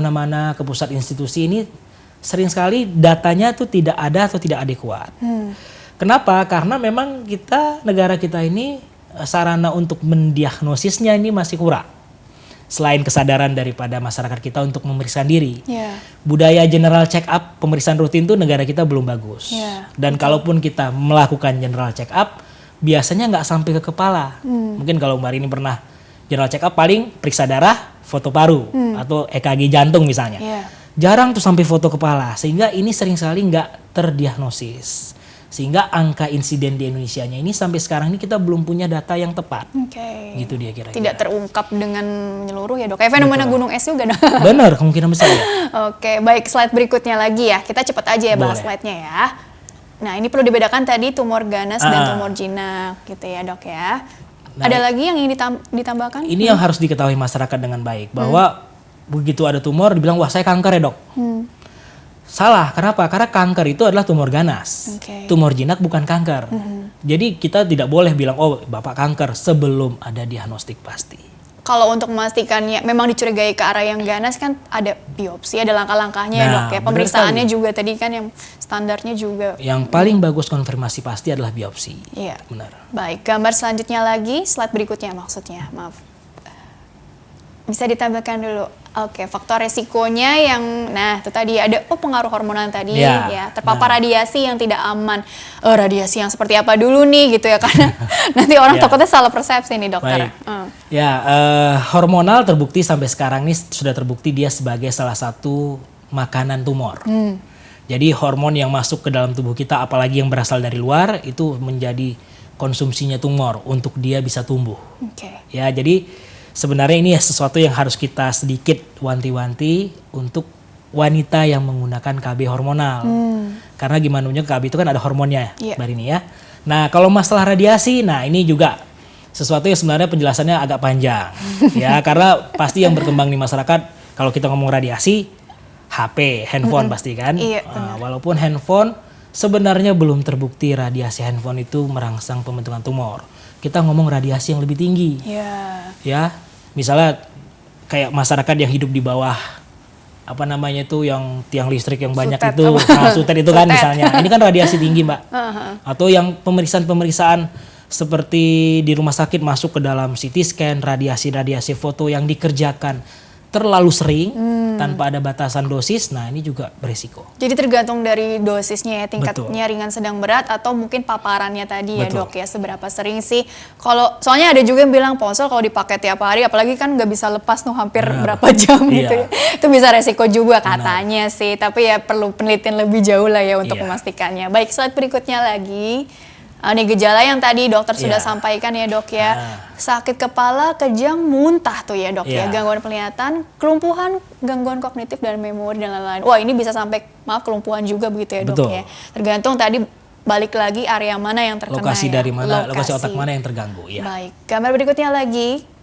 kemana-mana, ke pusat institusi ini sering sekali datanya tuh tidak ada atau tidak adekuat. Kenapa? Karena memang negara kita ini sarana untuk mendiagnosisnya ini masih kurang. Selain kesadaran daripada masyarakat kita untuk memeriksa diri, budaya general check up, pemeriksaan rutin itu negara kita belum bagus. Dan kalaupun kita melakukan general check up, biasanya nggak sampai ke kepala. Mungkin kalau Mbak Rini pernah general check up, paling periksa darah, foto paru, atau EKG jantung misalnya. Jarang tuh sampai foto kepala, sehingga ini sering sekali nggak terdiagnosis. Sehingga angka insiden di Indonesia-nya ini sampai sekarang ini kita belum punya data yang tepat. Gitu dia kira-kira. Tidak terungkap dengan menyeluruh ya dok. Kayak fenomena gunung es juga dok. Benar, kemungkinan besar ya. Oke, baik, slide berikutnya lagi ya. Kita cepat aja ya bahas slide-nya ya. Nah ini perlu dibedakan tadi tumor ganas dan tumor jinak gitu ya dok ya. Nah, ada lagi yang ingin ditambahkan? Ini yang harus diketahui masyarakat dengan baik. Bahwa begitu ada tumor dibilang wah saya kanker ya dok. Salah, kenapa? Karena kanker itu adalah tumor ganas. Tumor jinak bukan kanker. Jadi kita tidak boleh bilang, oh bapak kanker sebelum ada diagnostik pasti. Kalau untuk memastikannya memang dicurigai ke arah yang ganas kan ada biopsi, ada langkah-langkahnya ya dok ya. Pemeriksaannya juga tadi kan yang standarnya juga. Yang paling bagus konfirmasi pasti adalah biopsi. Iya. Benar. Baik, gambar selanjutnya lagi, slide berikutnya maksudnya, maaf. Bisa ditambahkan dulu. Oke, faktor resikonya yang, nah itu tadi ada pengaruh hormonal tadi ya, terpapar radiasi yang tidak aman. Radiasi yang seperti apa dulu nih gitu ya, karena nanti orang takutnya salah persepsi nih dokter. Hormonal terbukti sampai sekarang ini sudah terbukti dia sebagai salah satu makanan tumor. Jadi hormon yang masuk ke dalam tubuh kita, apalagi yang berasal dari luar, itu menjadi konsumsinya tumor untuk dia bisa tumbuh. Ya, jadi sebenarnya ini sesuatu yang harus kita sedikit wanti-wanti untuk wanita yang menggunakan KB hormonal. Karena gimana punya KB itu kan ada hormonnya, Mbak Rini ya. Nah kalau masalah radiasi, nah ini juga sesuatu yang sebenarnya penjelasannya agak panjang. Ya karena pasti yang berkembang di masyarakat, kalau kita ngomong radiasi, HP, handphone pasti kan. Walaupun handphone sebenarnya belum terbukti radiasi handphone itu merangsang pembentukan tumor. Kita ngomong radiasi yang lebih tinggi. Ya, misalnya kayak masyarakat yang hidup di bawah apa namanya itu yang tiang listrik yang banyak sutet, itu, sutet itu kan misalnya. Ini kan radiasi tinggi, Mbak. Atau yang pemeriksaan-pemeriksaan seperti di rumah sakit masuk ke dalam CT scan, radiasi-radiasi foto yang dikerjakan terlalu sering tanpa ada batasan dosis, nah ini juga beresiko. Jadi tergantung dari dosisnya ya, tingkatnya ringan, sedang, berat, atau mungkin paparannya tadi ya dok ya, seberapa sering sih. Kalau soalnya ada juga yang bilang ponsel kalau dipakai tiap hari, apalagi kan nggak bisa lepas tuh hampir berapa jam gitu ya. Itu bisa resiko juga katanya sih, tapi ya perlu penelitian lebih jauh lah ya untuk memastikannya. Baik, slide berikutnya lagi. Ini gejala yang tadi dokter sudah sampaikan ya dok ya. Sakit kepala, kejang, muntah tuh ya dok ya. Gangguan penglihatan, kelumpuhan, gangguan kognitif dan memori dan lain-lain. Wah ini bisa sampai kelumpuhan juga begitu ya dok ya. Tergantung tadi balik lagi area mana yang terkena. Lokasi dari mana, lokasi otak mana yang terganggu ya. Baik, gambar berikutnya lagi.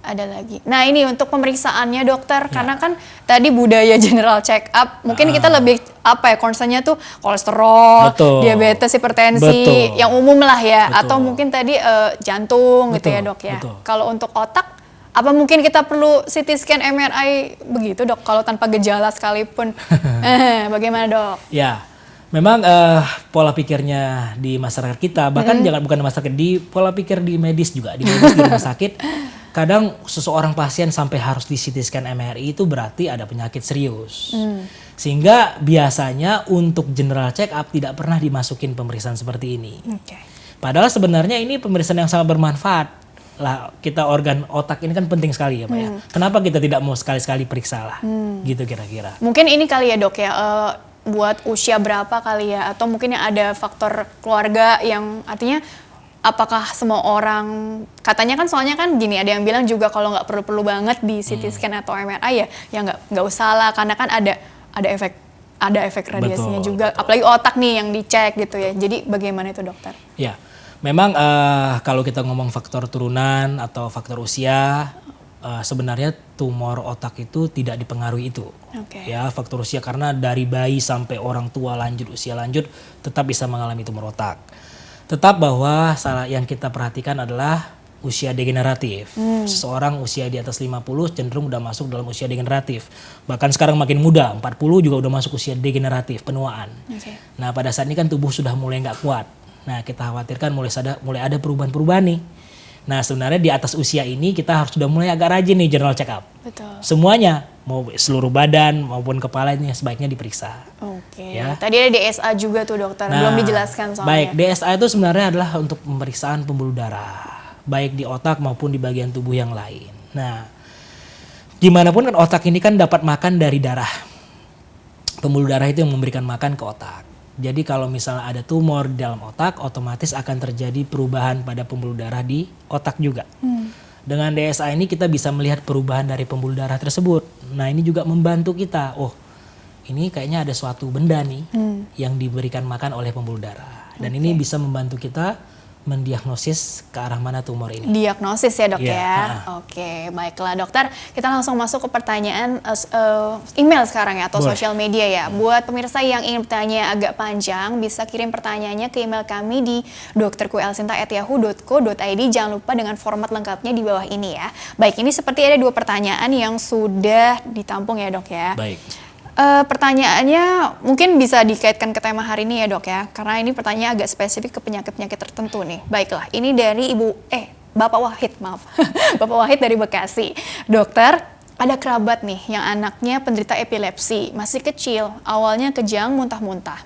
Ada lagi. Nah ini untuk pemeriksaannya dokter, karena kan tadi budaya general check up, mungkin kita lebih apa ya, concernnya tuh kolesterol, diabetes, hipertensi, yang umum lah ya, atau mungkin tadi jantung gitu ya dok ya. Kalau untuk otak, apa mungkin kita perlu CT scan, MRI begitu dok, kalau tanpa gejala sekalipun, bagaimana dok? Ya. Memang pola pikirnya di masyarakat kita, bahkan bukan di masyarakat, di pola pikir di medis juga, di medis di rumah sakit, kadang seseorang pasien sampai harus di CT scan, MRI itu berarti ada penyakit serius. Sehingga biasanya untuk general check up tidak pernah dimasukin pemeriksaan seperti ini. Padahal sebenarnya ini pemeriksaan yang sangat bermanfaat. Lah kita organ otak ini kan penting sekali ya Pak ya. Kenapa kita tidak mau sekali-sekali periksa lah, gitu kira-kira. Mungkin ini kali ya dok ya, buat usia berapa kali ya, atau mungkin yang ada faktor keluarga yang artinya apakah semua orang, katanya kan soalnya kan gini, ada yang bilang juga kalau nggak perlu-perlu banget di CT scan atau MRI ya nggak usah lah, karena kan ada efek radiasinya juga, apalagi otak nih yang dicek gitu ya. Jadi bagaimana itu dokter? Ya, memang kalau kita ngomong faktor turunan atau faktor usia, sebenarnya tumor otak itu tidak dipengaruhi itu. Ya, faktor usia, karena dari bayi sampai orang tua lanjut usia lanjut tetap bisa mengalami tumor otak. Tetap bahwa yang kita perhatikan adalah usia degeneratif. Seseorang usia di atas 50 cenderung udah masuk dalam usia degeneratif. Bahkan sekarang makin muda, 40 juga udah masuk usia degeneratif, penuaan. Okay. Nah pada saat ini kan tubuh sudah mulai nggak kuat. Nah kita khawatirkan mulai ada perubahan-perubahan nih. Nah sebenarnya di atas usia ini kita harus sudah mulai agak rajin nih general check up. Betul. Semuanya, mau seluruh badan maupun kepalanya sebaiknya diperiksa. Oke. Ya. Tadi ada DSA juga tuh dokter, belum dijelaskan soalnya. Baik, DSA itu sebenarnya adalah untuk pemeriksaan pembuluh darah, baik di otak maupun di bagian tubuh yang lain. Nah, gimana pun kan otak ini kan dapat makan dari darah. Pembuluh darah itu yang memberikan makan ke otak. Jadi kalau misalnya ada tumor di dalam otak, otomatis akan terjadi perubahan pada pembuluh darah di otak juga. Dengan DSA ini kita bisa melihat perubahan dari pembuluh darah tersebut. Nah ini juga membantu kita, oh ini kayaknya ada suatu benda nih yang diberikan makan oleh pembuluh darah. Dan ini bisa membantu kita mendiagnosis ke arah mana tumor ini. Diagnosis ya dok Iya, ya. Oke, baiklah dokter. Kita langsung masuk ke pertanyaan email sekarang ya atau Boleh. sosial media ya. Buat pemirsa yang ingin bertanya agak panjang, bisa kirim pertanyaannya ke email kami di drkuelsinta@yahoo.co.id. Jangan lupa dengan format lengkapnya di bawah ini ya. Baik, ini seperti ada 2 pertanyaan yang sudah ditampung ya dok ya. Baik. Pertanyaannya mungkin bisa dikaitkan ke tema hari ini ya dok ya, karena ini pertanyaan agak spesifik ke penyakit-penyakit tertentu nih. Baiklah, ini dari Bapak Wahid, maaf. Bapak Wahid dari Bekasi. Dokter, ada kerabat nih yang anaknya penderita epilepsi, masih kecil, awalnya kejang, muntah-muntah.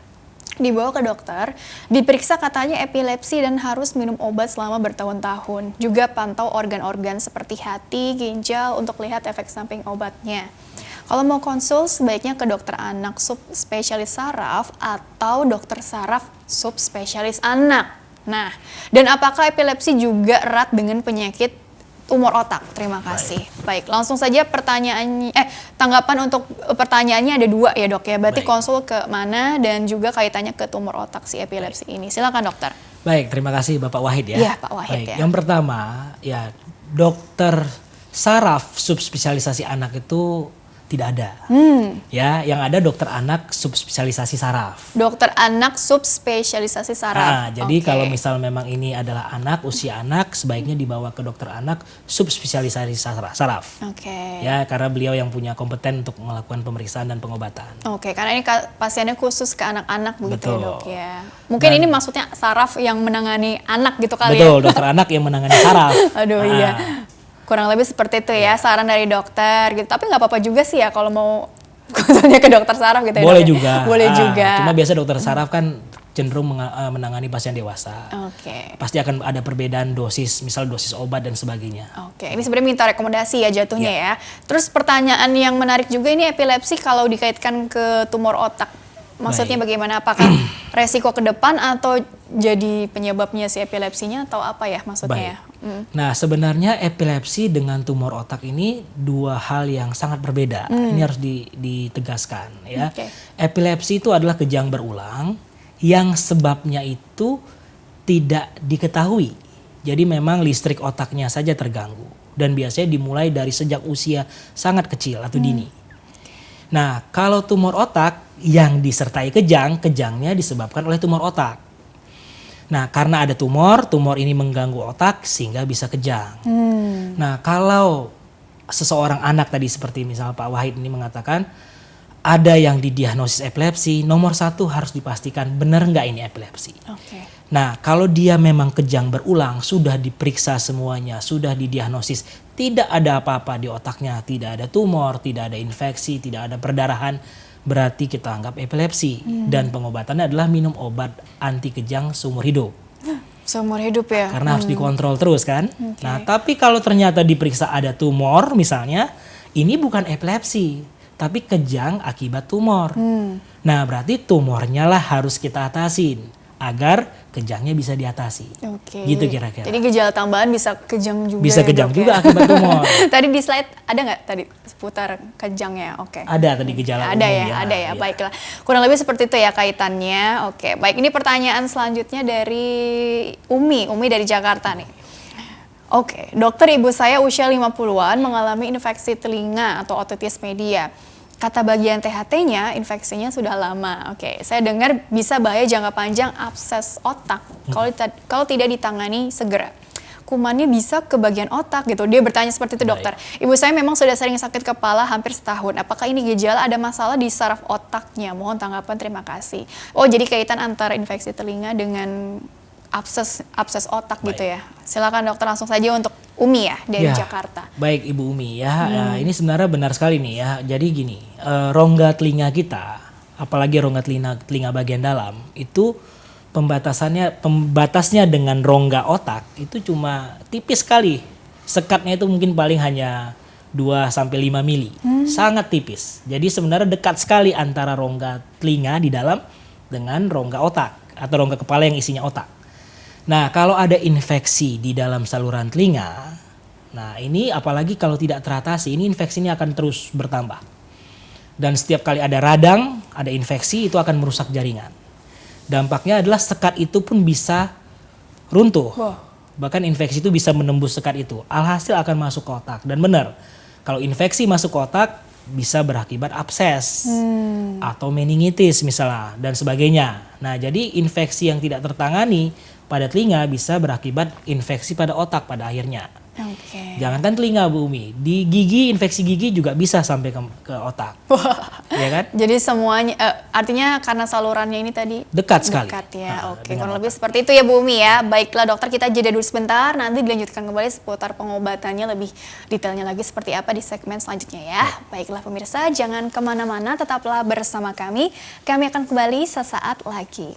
Dibawa ke dokter, diperiksa katanya epilepsi dan harus minum obat selama bertahun-tahun. Juga pantau organ-organ seperti hati, ginjal untuk lihat efek samping obatnya. Kalau mau konsul sebaiknya ke dokter anak subspesialis saraf atau dokter saraf subspesialis anak. Nah, dan apakah epilepsi juga erat dengan penyakit tumor otak? Terima kasih. Baik, langsung saja tanggapan untuk pertanyaannya ada 2 ya dok ya. Berarti konsul ke mana dan juga kaitannya ke tumor otak si epilepsi ini. Silakan dokter. Baik, terima kasih Bapak Wahid ya. Iya Pak Wahid. Baik, yang pertama ya dokter saraf subspesialisasi anak itu tidak ada. Ya, yang ada dokter anak subspesialisasi saraf. Dokter anak subspesialisasi saraf. Jadi kalau misal memang ini adalah anak, usia anak, sebaiknya dibawa ke dokter anak subspesialisasi saraf. Ya, karena beliau yang punya kompeten untuk melakukan pemeriksaan dan pengobatan. Karena ini pasiennya khusus ke anak-anak begitu ya dok ya. Mungkin ini maksudnya saraf yang menangani anak gitu kali ya. Betul, dokter anak yang menangani saraf. Aduh iya. Kurang lebih seperti itu ya, saran dari dokter gitu. Tapi nggak apa-apa juga sih ya kalau mau konsulnya ke dokter saraf gitu ya. Boleh juga. Boleh juga. Cuma biasa dokter saraf kan cenderung menangani pasien dewasa. Pasti akan ada perbedaan dosis, misal dosis obat dan sebagainya. Ini sebenarnya minta rekomendasi ya jatuhnya ya. Terus pertanyaan yang menarik juga ini epilepsi kalau dikaitkan ke tumor otak. Maksudnya bagaimana? Apakah resiko ke depan atau jadi penyebabnya si epilepsinya atau apa ya maksudnya? Nah sebenarnya epilepsi dengan tumor otak ini 2 hal yang sangat berbeda. Ini harus ditegaskan ya. Epilepsi itu adalah kejang berulang yang sebabnya itu tidak diketahui. Jadi memang listrik otaknya saja terganggu dan biasanya dimulai dari sejak usia sangat kecil atau dini. Nah kalau tumor otak yang disertai kejangnya disebabkan oleh tumor otak. Nah karena ada tumor ini mengganggu otak sehingga bisa kejang. Nah kalau seseorang anak tadi seperti misalnya Pak Wahid ini mengatakan ada yang didiagnosis epilepsi, nomor 1 harus dipastikan benar nggak ini epilepsi. Nah kalau dia memang kejang berulang, sudah diperiksa semuanya, sudah didiagnosis, tidak ada apa-apa di otaknya, tidak ada tumor, tidak ada infeksi, tidak ada perdarahan, berarti kita anggap epilepsi. Dan pengobatannya adalah minum obat anti kejang seumur hidup. Seumur hidup ya? Karena harus dikontrol terus kan. Nah tapi kalau ternyata diperiksa ada tumor misalnya, ini bukan epilepsi, tapi kejang akibat tumor. Nah berarti tumornya lah harus kita atasin agar kejangnya bisa diatasi. Gitu kira-kira. Jadi gejala tambahan bisa kejang juga. Bisa kejang juga akibat tumor. Tadi di slide ada nggak tadi seputar kejangnya? Ada tadi gejala ada umum ya, ada ya. Baiklah. Kurang lebih seperti itu ya kaitannya. Baik, ini pertanyaan selanjutnya dari Umi dari Jakarta nih. Dokter, ibu saya usia 50-an mengalami infeksi telinga atau otitis media. Kata bagian THT-nya infeksinya sudah lama. Saya dengar bisa bahaya jangka panjang abses otak kalau tidak ditangani segera. kumannya bisa ke bagian otak gitu. Dia bertanya seperti itu, dokter. Ibu saya memang sudah sering sakit kepala hampir setahun. Apakah ini gejala ada masalah di saraf otaknya? Mohon tanggapan, terima kasih. Oh, jadi kaitan antara infeksi telinga dengan abses otak gitu ya. Silakan dokter, langsung saja untuk Umi ya dari Jakarta. Baik Ibu Umi ya, ini sebenarnya benar sekali nih ya. Jadi gini, rongga telinga kita, apalagi rongga telinga bagian dalam itu pembatasnya dengan rongga otak itu cuma tipis sekali. Sekatnya itu mungkin paling hanya 2-5 mili. Sangat tipis. Jadi sebenarnya dekat sekali antara rongga telinga di dalam dengan rongga otak atau rongga kepala yang isinya otak. Nah, kalau ada infeksi di dalam saluran telinga, nah ini apalagi kalau tidak teratasi, ini infeksi ini akan terus bertambah. Dan setiap kali ada radang, ada infeksi, itu akan merusak jaringan. Dampaknya adalah sekat itu pun bisa runtuh. Bahkan infeksi itu bisa menembus sekat itu. Alhasil akan masuk ke otak. Dan benar, kalau infeksi masuk ke otak bisa berakibat abses atau meningitis misalnya dan sebagainya. Nah, jadi infeksi yang tidak tertangani pada telinga bisa berakibat infeksi pada otak pada akhirnya. Jangankan telinga Bu Umi, di gigi, infeksi gigi juga bisa sampai ke otak. Ya kan? Jadi semuanya, artinya karena salurannya ini tadi dekat sekali. Dekat ya, kurang lebih seperti itu ya Bu Umi ya. Baiklah dokter, kita jeda dulu sebentar, nanti dilanjutkan kembali seputar pengobatannya lebih detailnya lagi seperti apa di segmen selanjutnya ya. Baiklah pemirsa, jangan kemana-mana, tetaplah bersama kami. Kami akan kembali sesaat lagi.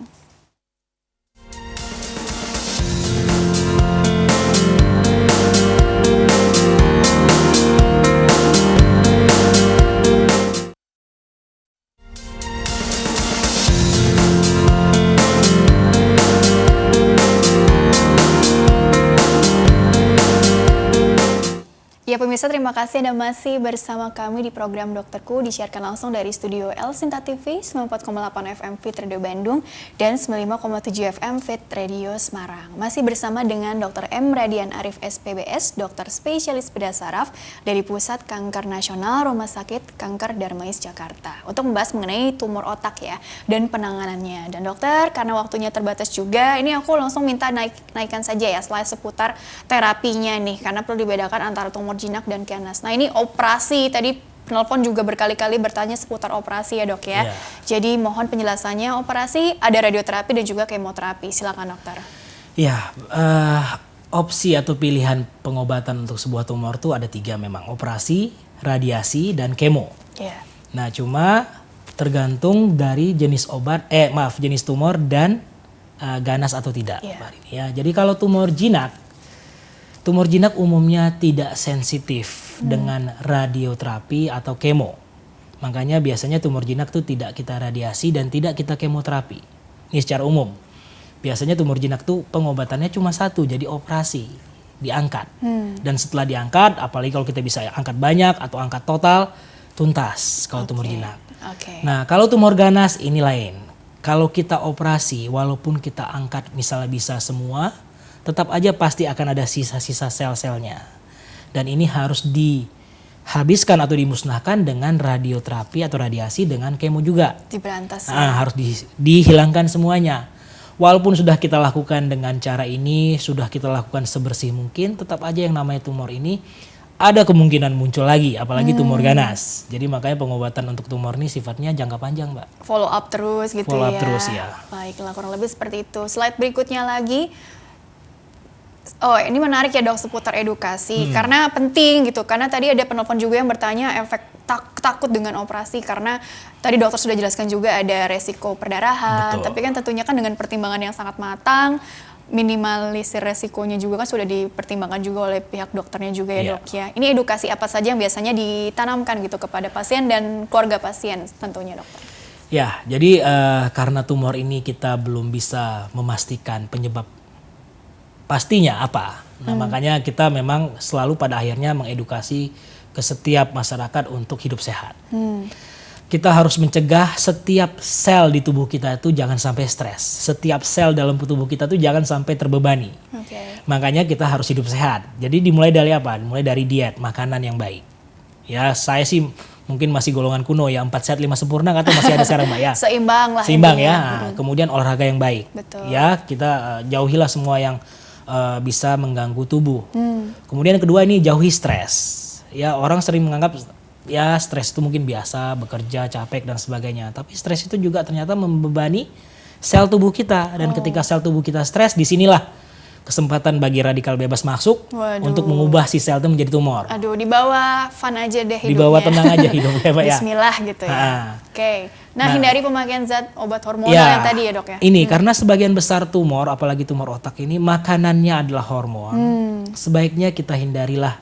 Ya pemirsa, terima kasih Anda masih bersama kami di program Dokterku, disiarkan langsung dari studio El Sinta TV 94,8 FM Fit Radio Bandung dan 95,7 FM Fit Radio Semarang. Masih bersama dengan Dr. M. Radian Arif SPBS, dokter spesialis bedah saraf dari Pusat Kanker Nasional Rumah Sakit Kanker Darmais Jakarta, untuk membahas mengenai tumor otak ya dan penanganannya. Dan dokter, karena waktunya terbatas juga, ini aku langsung minta naikkan saja ya slide seputar terapinya nih, karena perlu dibedakan antara tumor jinak dan ganas. Nah ini operasi, tadi penelpon juga berkali-kali bertanya seputar operasi ya dok ya. Jadi mohon penjelasannya, operasi ada radioterapi dan juga kemoterapi. Silakan dokter. Ya, opsi atau pilihan pengobatan untuk sebuah tumor itu ada 3 memang. Operasi, radiasi, dan kemo. Nah cuma tergantung dari jenis obat, jenis tumor dan ganas atau tidak. Ya, jadi kalau tumor jinak umumnya tidak sensitif dengan radioterapi atau kemo. Makanya biasanya tumor jinak tuh tidak kita radiasi dan tidak kita kemoterapi. Ini secara umum. Biasanya tumor jinak tuh pengobatannya cuma satu, jadi operasi, diangkat. Dan setelah diangkat, apalagi kalau kita bisa angkat banyak atau angkat total, tuntas kalau tumor jinak. Nah kalau tumor ganas ini lain. Kalau kita operasi, walaupun kita angkat misalnya bisa semua, tetap aja pasti akan ada sisa-sisa sel-selnya. Dan ini harus dihabiskan atau dimusnahkan dengan radioterapi atau radiasi dengan kemo juga. Diberantas. Harus dihilangkan semuanya. Walaupun sudah kita lakukan dengan cara ini, sudah kita lakukan sebersih mungkin, tetap aja yang namanya tumor ini ada kemungkinan muncul lagi, apalagi tumor ganas. Jadi makanya pengobatan untuk tumor ini sifatnya jangka panjang, Mbak. Follow up terus gitu ya. Follow up terus ya. Baiklah, kurang lebih seperti itu. Slide berikutnya lagi. Oh, ini menarik ya dok seputar edukasi, karena penting gitu. Karena tadi ada penelpon juga yang bertanya efek takut dengan operasi, karena tadi dokter sudah jelaskan juga ada resiko perdarahan. Tapi kan tentunya kan dengan pertimbangan yang sangat matang, minimalisir resikonya juga kan sudah dipertimbangkan juga oleh pihak dokternya juga ya dok ya. Ini edukasi apa saja yang biasanya ditanamkan gitu kepada pasien dan keluarga pasien tentunya dokter? Ya, jadi karena tumor ini kita belum bisa memastikan penyebab pastinya apa. Nah makanya kita memang selalu pada akhirnya mengedukasi ke setiap masyarakat untuk hidup sehat. Kita harus mencegah setiap sel di tubuh kita itu jangan sampai stres. Setiap sel dalam tubuh kita itu jangan sampai terbebani. Makanya kita harus hidup sehat. Jadi dimulai dari apa? Dimulai dari diet, makanan yang baik. Ya saya sih mungkin masih golongan kuno ya, 4 sehat 5 sempurna atau masih ada sekarang Mbak ya. Seimbang lah. Seimbang ya. Kemudian olahraga yang baik. Betul. Ya kita jauhilah semua yang bisa mengganggu tubuh. Kemudian yang kedua ini jauhi stres. Ya, orang sering menganggap ya stres itu mungkin biasa, bekerja, capek dan sebagainya. Tapi stres itu juga ternyata membebani sel tubuh kita, dan ketika sel tubuh kita stres, disinilah kesempatan bagi radikal bebas masuk untuk mengubah si sel itu menjadi tumor. Aduh, dibawa fun aja deh hidupnya. Dibawa tenang aja hidupnya, Pak ya. Bismillah gitu ya. Oke. Nah, hindari pemakaian zat obat hormonal yang tadi ya, Dok ya. Ini karena sebagian besar tumor, apalagi tumor otak ini makanannya adalah hormon. Sebaiknya kita hindarilah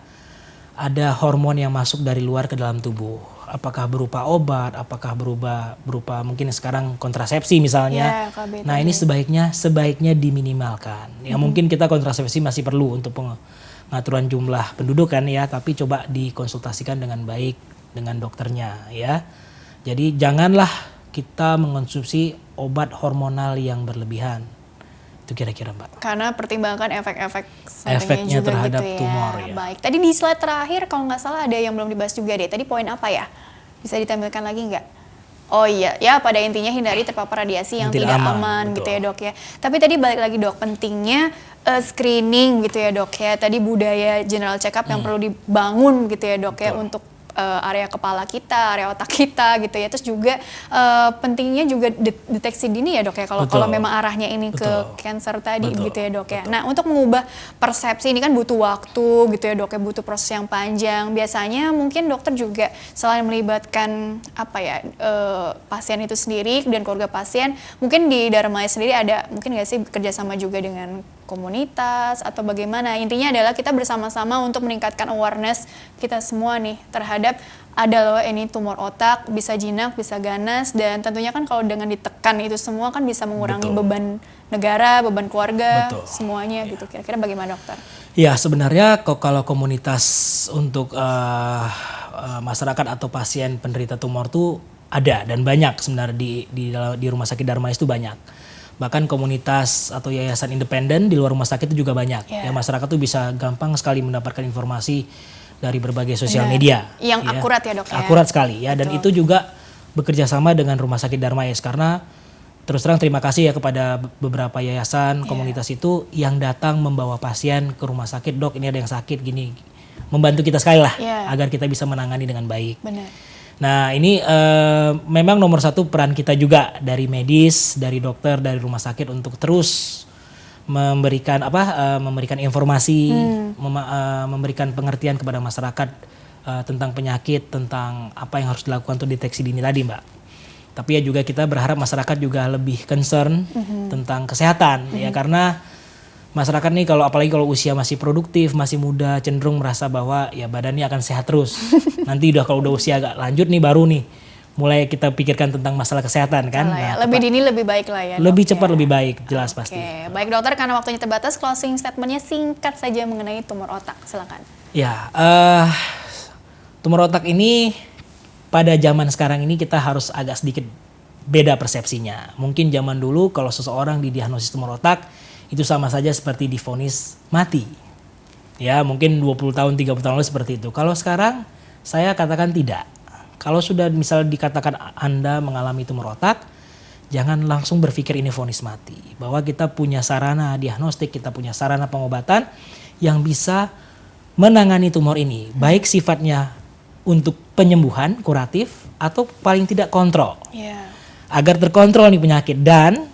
ada hormon yang masuk dari luar ke dalam tubuh. Apakah berupa obat, apakah berupa mungkin sekarang kontrasepsi misalnya. Nah, ini sebaiknya diminimalkan. Ya mungkin kita kontrasepsi masih perlu untuk pengaturan jumlah penduduk kan ya, tapi coba dikonsultasikan dengan baik dengan dokternya ya. Jadi janganlah kita mengonsumsi obat hormonal yang berlebihan. Itu kira-kira, Mbak. Karena pertimbangkan efeknya juga terhadap gitu ya. tumor ya. Baik, tadi di slide terakhir kalau nggak salah ada yang belum dibahas juga deh. Tadi poin apa ya? Bisa ditampilkan lagi nggak? Oh iya, ya pada intinya hindari terpapar radiasi yang tidak aman gitu ya, Dok ya. Tapi tadi balik lagi, Dok, pentingnya screening gitu ya, Dok ya. Tadi budaya general check up yang perlu dibangun gitu ya, Dok ya, untuk area kepala kita, area otak kita gitu ya. Terus juga pentingnya juga deteksi dini ya, Dok ya, kalau memang arahnya ini ke cancer tadi gitu ya, Dok ya. Nah, untuk mengubah persepsi ini kan butuh waktu gitu ya, Dok ya, butuh proses yang panjang. Biasanya mungkin dokter juga selain melibatkan pasien itu sendiri dan keluarga pasien, mungkin di Dharmais sendiri ada mungkin nggak sih kerjasama juga dengan komunitas atau bagaimana? Intinya adalah kita bersama-sama untuk meningkatkan awareness kita semua nih terhadap ada loh ini tumor otak, bisa jinak, bisa ganas, dan tentunya kan kalau dengan ditekan itu semua kan bisa mengurangi beban negara, beban keluarga, semuanya gitu. Kira-kira bagaimana, Dokter? Ya, sebenarnya kalau komunitas untuk masyarakat atau pasien penderita tumor tuh ada dan banyak sebenarnya di Rumah Sakit Dharmais itu banyak. Bahkan komunitas atau yayasan independen di luar rumah sakit itu juga banyak. Ya, masyarakat tuh bisa gampang sekali mendapatkan informasi dari berbagai sosial media. Yang akurat ya, Dok ya. Akurat sekali ya. Dan itu juga bekerja sama dengan Rumah Sakit Dharmais, karena terus terang terima kasih ya kepada beberapa yayasan komunitas itu yang datang membawa pasien ke rumah sakit, Dok ini ada yang sakit gini. Membantu kita sekali lah agar kita bisa menangani dengan baik. Benar. Nah, ini memang nomor satu peran kita juga dari medis, dari dokter, dari rumah sakit untuk terus memberikan informasi, memberikan pengertian kepada masyarakat tentang penyakit, tentang apa yang harus dilakukan untuk deteksi dini tadi, Mbak. Tapi ya juga kita berharap masyarakat juga lebih concern tentang kesehatan ya, karena masyarakat nih apalagi kalau usia masih produktif, masih muda, cenderung merasa bahwa ya badannya akan sehat terus. Nanti kalau udah usia agak lanjut nih baru nih mulai kita pikirkan tentang masalah kesehatan kan. Nah, lebih dini lebih baik lah ya. Lebih cepat lebih baik, jelas pasti. Baik, Dokter, karena waktunya terbatas, closing statementnya singkat saja mengenai tumor otak, silakan. Ya, tumor otak ini pada zaman sekarang ini kita harus agak sedikit beda persepsinya. Mungkin zaman dulu kalau seseorang didiagnosis tumor otak itu sama saja seperti divonis mati. Ya, mungkin 20 tahun, 30 tahun lalu seperti itu. Kalau sekarang saya katakan tidak. Kalau sudah misal dikatakan Anda mengalami tumor otak, jangan langsung berpikir ini vonis mati. Bahwa kita punya sarana diagnostik, kita punya sarana pengobatan yang bisa menangani tumor ini. Baik sifatnya untuk penyembuhan, kuratif, atau paling tidak kontrol. Agar terkontrol nih penyakit, dan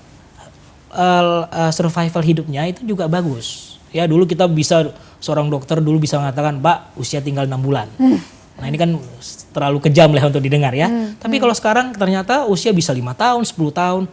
survival hidupnya itu juga bagus. Ya, dulu kita bisa, seorang dokter dulu bisa mengatakan, Pak, usia tinggal 6 bulan. Nah, ini kan terlalu kejam lah untuk didengar ya. Tapi kalau sekarang ternyata usia bisa 5 tahun, 10 tahun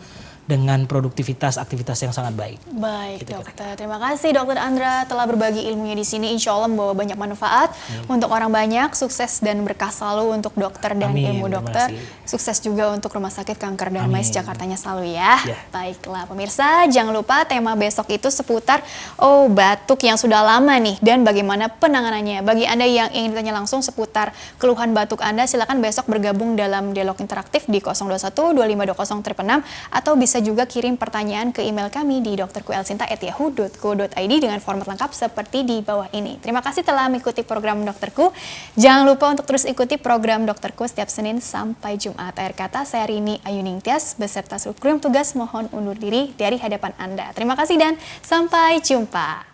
dengan produktivitas aktivitas yang sangat baik. Baik, gitu, Dokter. Terima kasih Dokter Andra telah berbagi ilmunya di sini. Insya Allah membawa banyak manfaat untuk orang banyak. Sukses dan berkah selalu untuk dokter dan ilmu dokter. Sukses juga untuk Rumah Sakit Kanker Dharmais Jakartanya selalu ya. Baiklah pemirsa, jangan lupa tema besok itu seputar batuk yang sudah lama nih dan bagaimana penanganannya. Bagi Anda yang ingin ditanya langsung seputar keluhan batuk Anda, silakan besok bergabung dalam dialog interaktif di 021 2520 666 atau bisa juga kirim pertanyaan ke email kami di drkuelsinta@yahoo.co.id dengan format lengkap seperti di bawah ini. Terima kasih telah mengikuti program Dokterku. Jangan lupa untuk terus ikuti program Dokterku setiap Senin sampai Jumat. Akhir kata, saya Rini Ayuning Tias beserta seluruh kru yang tugas mohon undur diri dari hadapan Anda. Terima kasih dan sampai jumpa.